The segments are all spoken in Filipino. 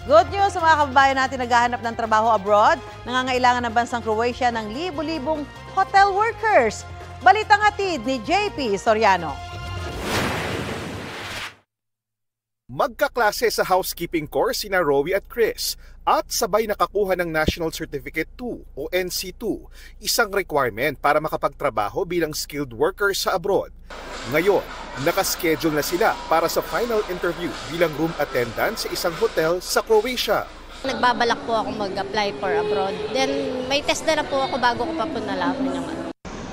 Good news sa mga kababayan natin naghahanap ng trabaho abroad. Nangangailangan ng bansang Croatia ng libu-libong hotel workers. Balitang hatid ni JP Soriano. Magkaklase sa housekeeping course sina Rowie at Chris at sabay nakakuha ng National Certificate 2 o NC2, isang requirement para makapagtrabaho bilang skilled worker sa abroad. Ngayon, nakaschedule na sila para sa final interview bilang room attendant sa isang hotel sa Croatia. Nagbabalak po ako mag-apply for abroad. Then may test na po ako bago ko pa po nalaman yung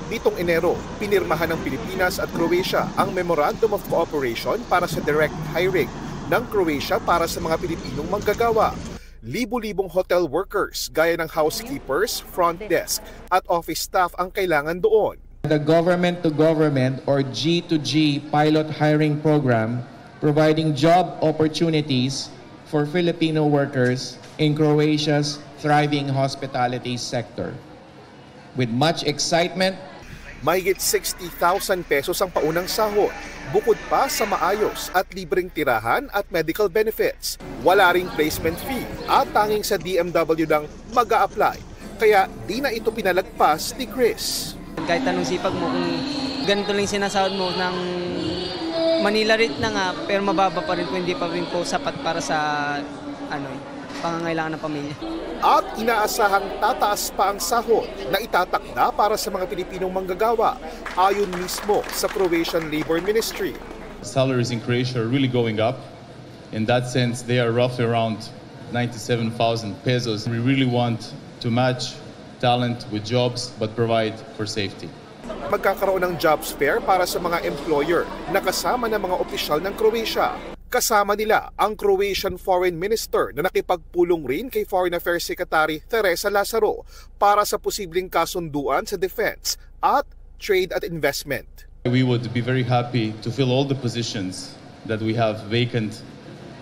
Nitong Enero, pinirmahan ng Pilipinas at Croatia ang Memorandum of Cooperation para sa direct hiring ng Croatia para sa mga Pilipinong manggagawa. Libu-libong hotel workers gaya ng housekeepers, front desk at office staff ang kailangan doon. The government-to-government or G2G pilot hiring program providing job opportunities for Filipino workers in Croatia's thriving hospitality sector. With much excitement, mahigit 60,000 pesos ang paunang sahod, bukod pa sa maayos at libreng tirahan at medical benefits. Wala ring placement fee at tanging sa DMW lang mag-a-apply. Kaya di na ito pinalagpas ni Chris. Kahit anong sipag mo, kung ganito lang sinasahod mo ng Manila rate na nga, pero mababa pa rin po, hindi pa rin po sapat para sa pangangailangan ng pamilya. At inaasahang tataas pa ang sahod na itatakda para sa mga Pilipinong manggagawa ayon mismo sa Croatian Labor Ministry. Salaries in Croatia are really going up. In that sense, they are roughly around 97,000 pesos. We really want to match talent with jobs but provide for safety. Magkakaroon ng jobs fair para sa mga employer na kasama ng mga opisyal ng Croatia. Kasama nila ang Croatian Foreign Minister na nakipagpulong rin kay Foreign Affairs Secretary Teresa Lazaro para sa posibleng kasunduan sa defense at trade at investment. We would be very happy to fill all the positions that we have vacant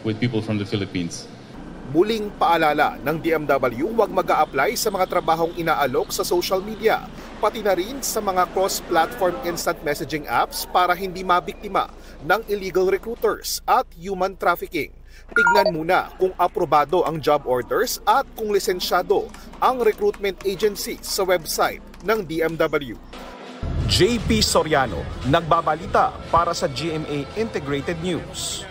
with people from the Philippines. Muling paalala ng DMW, huwag mag-a-apply sa mga trabahong inaalok sa social media, pati na rin sa mga cross-platform instant messaging apps para hindi mabiktima ng illegal recruiters at human trafficking. Tignan muna kung aprobado ang job orders at kung lisensyado ang recruitment agency sa website ng DMW. JP Soriano, nagbabalita para sa GMA Integrated News.